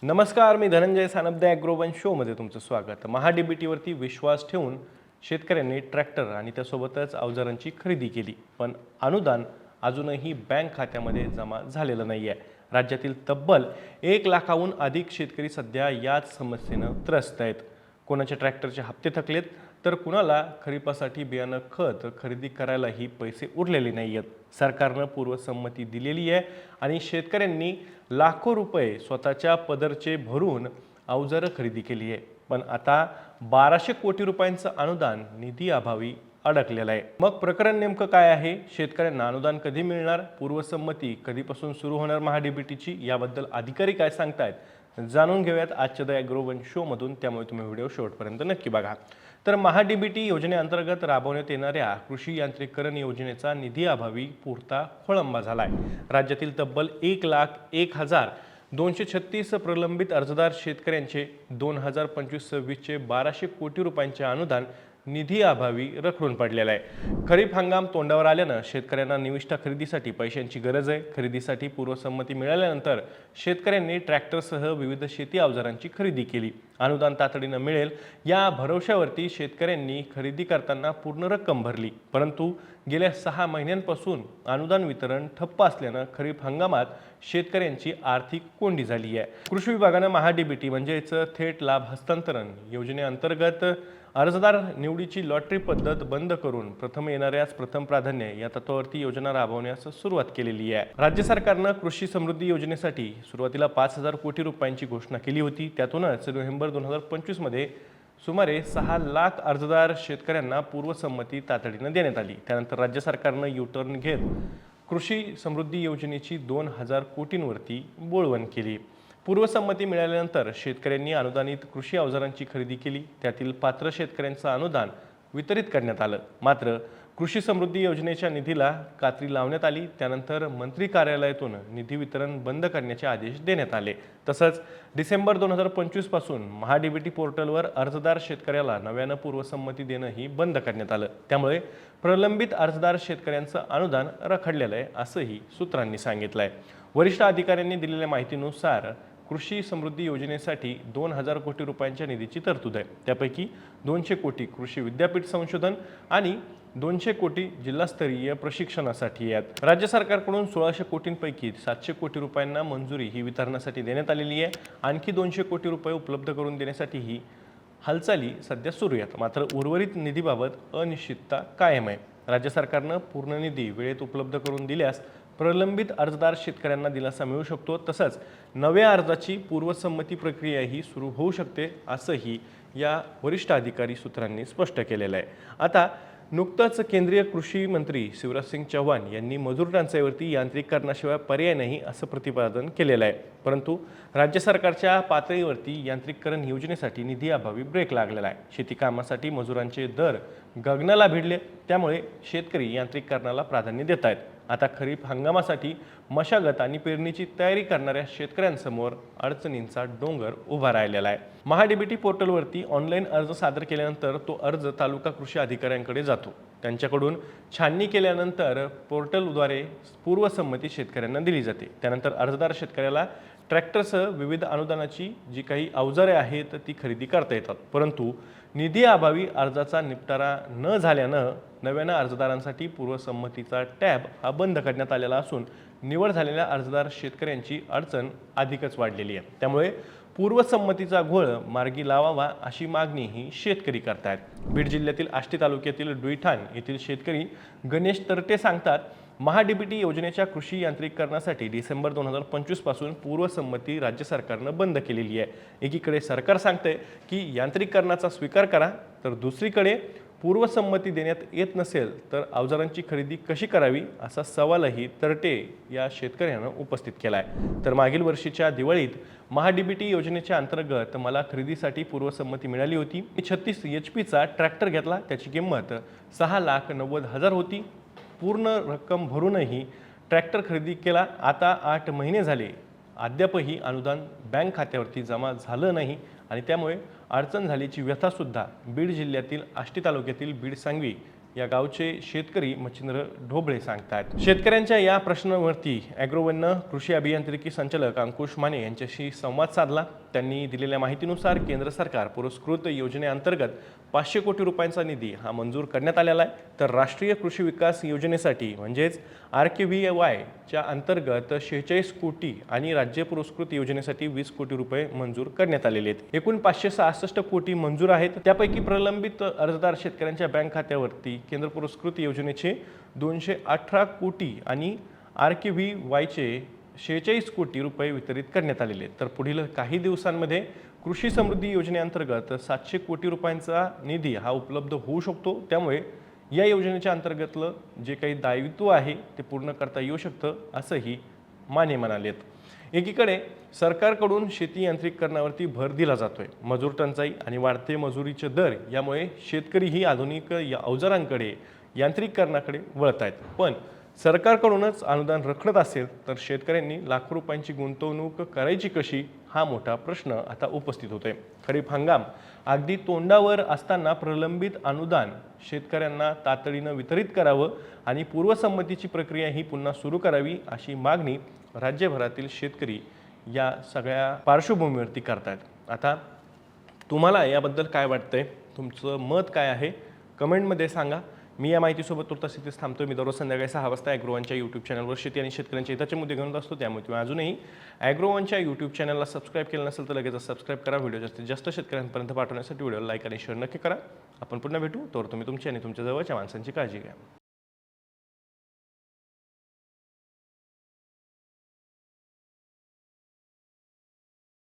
नमस्कार, मी धनंजय सानपदे ॲग्रोवन शोमध्ये तुमचं स्वागत. महाडीबीटीवरती विश्वास ठेवून शेतकऱ्यांनी ट्रॅक्टर आणि त्यासोबतच अवजारांची खरेदी केली, पण अनुदान अजूनही बँक खात्यामध्ये जमा झालेलं नाही आहे. राज्यातील तब्बल 1 लाखाहून अधिक शेतकरी सध्या याच समस्येनं त्रस्त आहेत. कोणाचे ट्रॅक्टरचे हप्ते थकलेत, तर कुणाला खरीपासाठी बियाणं खत खरेदी करायलाही पैसे उरलेले नाही आहेत. सरकारनं पूर्वसंमती दिलेली आहे आणि शेतकऱ्यांनी लाखो रुपये स्वतःच्या पदरचे भरून अवजारं खरेदी केली आहे. पण आता 1200 कोटी रुपयांचं अनुदान निधी अभावी अडकलेलं आहे. मग प्रकरण नेमकं काय आहे? शेतकऱ्यांना अनुदान कधी मिळणार? पूर्वसंमती कधीपासून सुरू होणार महाडीबीटीची? याबद्दल अधिकारी काय सांगतायत जाणून घेऊयात आजच्या द ॲग्रोवन शोमधून. त्यामुळे तुम्ही व्हिडिओ शेवटपर्यंत नक्की बघा. तर महाडीबीटी योजनेअंतर्गत राबवण्यात येणाऱ्या कृषी यांत्रिकीकरण योजनेचा निधी अभावी पुरता खोळंबा झाला आहे. राज्यातील तब्बल 1,01,236 प्रलंबित अर्जदार शेतकऱ्यांचे 2025-26चे 1200 कोटी रुपयांचे अनुदान निधी अभावी रखडून पडलेला आहे. खरीप हंगाम तोंडावर आल्यानं शेतकऱ्यांना निविष्ठा खरेदीसाठी पैशांची गरज आहे. खरेदीसाठी पूर्वसंमती मिळाल्यानंतर शेतकऱ्यांनी ट्रॅक्टरसह विविध शेती अवजारांची खरेदी केली. अनुदान तातडीनं मिळेल या भरवशावरती शेतकऱ्यांनी खरेदी करताना पूर्ण रक्कम भरली, परंतु गेल्या 6 महिन्यांपासून अनुदान वितरण ठप्प असल्यानं खरीप हंगामात शेतकऱ्यांची आर्थिक कोंडी झाली आहे. कृषी विभागानं महाडीबीटी म्हणजेच थेट लाभ हस्तांतरण योजनेअंतर्गत अर्जदार निवडीची लॉटरी पद्धत बंद करून प्रथम येणाऱ्यास प्रथम प्राधान्य या तत्वावरती योजना राबवण्यास सुरुवात केलेली आहे. राज्य सरकारनं कृषी समृद्धी योजनेसाठी सुरुवातीला 5,000 कोटी रुपयांची घोषणा केली होती. त्यातूनच नोव्हेंबर 2025 मध्ये सुमारे 6 लाख अर्जदार शेतकऱ्यांना पूर्वसंमती तातडीनं देण्यात आली. त्यानंतर राज्य सरकारनं युटर्न घेत कृषी समृद्धी योजनेची 2,000 कोटींवरती बोळवण केली. पूर्वसंमती मिळाल्यानंतर शेतकऱ्यांनी अनुदानित कृषी अवजारांची खरेदी केली. त्यातील पात्र शेतकऱ्यांचं अनुदान वितरित करण्यात आलं. मात्र कृषी समृद्धी योजनेच्या निधीला कात्री लावण्यात आली. त्यानंतर मंत्री कार्यालयातून निधी वितरण बंद करण्याचे आदेश देण्यात आले. तसंच डिसेंबर 2025 पासून महाडीबीटी पोर्टलवर अर्जदार शेतकऱ्याला नव्यानं पूर्वसंमती देणंही बंद करण्यात आलं. त्यामुळे प्रलंबित अर्जदार शेतकऱ्यांचं अनुदान रखडलेलं आहे, असंही सूत्रांनी सांगितलंय. वरिष्ठ अधिकाऱ्यांनी दिलेल्या माहितीनुसार कृषी समृद्धी योजनेसाठी 2,000 कोटी रुपयांच्या निधीची तरतूद आहे. त्यापैकी 200 कोटी कृषी विद्यापीठ संशोधन आणि 200 कोटी जिल्हास्तरीय प्रशिक्षणासाठी आहेत. राज्य सरकारकडून 1,600 कोटींपैकी 700 कोटी रुपयांना मंजुरी ही वितरणासाठी देण्यात आलेली आहे. आणखी 200 कोटी रुपये उपलब्ध करून देण्यासाठी ही हालचाली सध्या सुरू आहेत. मात्र उर्वरित निधीबाबत अनिश्चितता कायम आहे. राज्य सरकारनं पूर्ण निधी वेळेत उपलब्ध करून दिल्यास प्रलंबित अर्जदार शेतकऱ्यांना दिलासा मिळू शकतो. तसंच नव्या अर्जाची पूर्वसंमती प्रक्रियाही सुरू होऊ शकते, असंही या वरिष्ठ अधिकारी सूत्रांनी स्पष्ट केलेलं आहे. आता नुकतंच केंद्रीय कृषी मंत्री शिवराज सिंग चौहान यांनी मजूर टंचाईवरती यांत्रिकीकरणाशिवाय पर्याय नाही असं प्रतिपादन केलेलं आहे. परंतु राज्य सरकारच्या पातळीवरती यांत्रिकीकरण योजनेसाठी निधी अभावी ब्रेक लागलेला आहे. शेती कामासाठी मजुरांचे दर गगनाला भिडले, त्यामुळे शेतकरी यांत्रिकीकरणाला प्राधान्य देत आहेत. आता खरीप हंगामासाठी मशागत आणि पेरणीची तयारी करणाऱ्या शेतकऱ्यांसमोर अडचणींचा डोंगर उभा राहिलेला आहे. महाडीबीटी पोर्टलवरती ऑनलाईन अर्ज सादर केल्यानंतर तो अर्ज तालुका कृषी अधिकाऱ्यांकडे जातो. त्यांच्याकडून छाननी केल्यानंतर पोर्टलद्वारे पूर्वसंमती शेतकऱ्यांना दिली जाते. त्यानंतर अर्जदार शेतकऱ्याला ट्रॅक्टरसह विविध अनुदानाची जी काही अवजारे आहेत ती खरेदी करता येतात. परंतु निधी अभावी अर्जाचा निपटारा न झाल्यानं नव्यानं अर्जदारांसाठी पूर्वसंमतीचा टॅब हा बंद करण्यात आलेला असून निवड झालेल्या अर्जदार शेतकऱ्यांची अडचण अधिकच वाढलेली आहे. त्यामुळे पूर्वसंमतीचा घोळ मार्गी लावावा अशी मागणी ही शेतकरी करतायत. बीड जिल्ह्यातील आष्टी तालुक्यातील डुईठाण येथील शेतकरी गणेश तरटे सांगतात, महाडीबीटी योजनेच्या कृषी यांत्रिकीकरणासाठी डिसेंबर 2025 पासून पूर्वसंमती राज्य सरकारनं बंद केलेली आहे. एकीकडे सरकार सांगते की यांत्रिकीकरणाचा स्वीकार करा, तर दुसरीकडे पूर्वसंमती देण्यात येत नसेल तर अवजारांची खरेदी कशी करावी असा सवालही तरटे या शेतकऱ्यानं उपस्थित केला आहे. तर मागील वर्षीच्या दिवाळीत महाडीबीटी योजनेच्या अंतर्गत मला खरेदीसाठी पूर्वसंमती मिळाली होती. 36 HP ट्रॅक्टर घेतला. त्याची किंमत 6,90,000 होती. पूर्ण रक्कम भरूनही ट्रॅक्टर खरेदी केला. आता 8 महिने झाले, अद्यापही अनुदान बँक खात्यावरती जमा झालं नाही आणि त्यामुळे अडचण झाल्याची व्यथासुद्धा बीड जिल्ह्यातील आष्टी तालुक्यातील बीड सांगवी या गावचे शेतकरी मच्छिंद्र ढोबळे सांगतात। शेतकऱ्यांच्या या प्रश्नावरती ॲग्रोवननं कृषी अभियांत्रिकी संचालक अंकुश माने यांच्याशी संवाद साधला। त्यांनी दिलेल्या माहितीनुसार केंद्र सरकार पुरस्कृत योजनेअंतर्गत 500 कोटी रुपयांचा निधी हा मंजूर करण्यात आलेला आहे, तर राष्ट्रीय कृषी विकास योजनेसाठी म्हणजेच RKVY च्या अंतर्गत 46 कोटी आणि राज्य पुरस्कृत योजनेसाठी 20 कोटी रुपये मंजूर करण्यात आलेले आहेत। एकूण 566 कोटी मंजूर आहेत। त्यापैकी प्रलंबित अर्जदार शेतकऱ्यांच्या बँक खात्यावरती केंद्र पुरस्कृत योजनेचे 218 कोटी आणि RKVY चे 46 कोटी रुपये वितरित करण्यात आलेले आहेत। तर पुढील काही दिवसांमध्ये कृषी समृद्धी योजनेअंतर्गत 700 कोटी रुपयांचा निधी हा उपलब्ध होऊ शकतो। त्यामुळे या योजनेच्या अंतर्गतलं जे काही दायित्व आहे ते पूर्ण करता येऊ शकतं, असंही माने म्हणालेत। एकीकडे सरकारकडून शेती यांत्रिकीकरणावरती भर दिला जातोय। मजूर टंचाई आणि वाढते मजुरीचे दर यामुळे शेतकरीही आधुनिक अवजारांकडे यांत्रिकीकरणाकडे वळत आहेत। पण सरकारकडूनच अनुदान रखडत असेल तर शेतकऱ्यांनी लाखो रुपयांची गुंतवणूक करायची कशी, हा मोठा प्रश्न आता उपस्थित होतोय। खरीप हंगाम अगदी तोंडावर असताना प्रलंबित अनुदान शेतकऱ्यांना तातडीनं वितरित करावं आणि पूर्वसंमतीची प्रक्रिया ही पुन्हा सुरू करावी, अशी मागणी राज्यभरातील शेतकरी या सगळ्या पार्श्वभूमीवरती करतात। आता तुम्हाला याबद्दल काय वाटतंय, तुमचं मत काय आहे, कमेंटमध्ये सांगा। मी या माहितीसोबत तुर्तास इथेच थांबतोय। मी दररोज संध्याकाळी 6 वाजता ॲग्रोवनच्या यूट्यूब चॅनलवर शेती आणि शेतकऱ्यांच्या हिताचे मुद्दे घेऊन असतो। त्यामुळे तुम्ही अजूनही ॲग्रोवनच्या यूट्यूब चॅनलला सबस्क्राईब केलं नसेल तर लगेच सबस्क्राईब करा। व्हिडिओ जास्तीत जास्त शेतकऱ्यांपर्यंत पाठवण्यासाठी व्हिडिओला लाईक आणि शेअर नक्की करा। आपण पुन्हा भेटू, तोवर तुम्ही तुमची आणि तुमच्या जवळच्या माणसांची काळजी घ्या।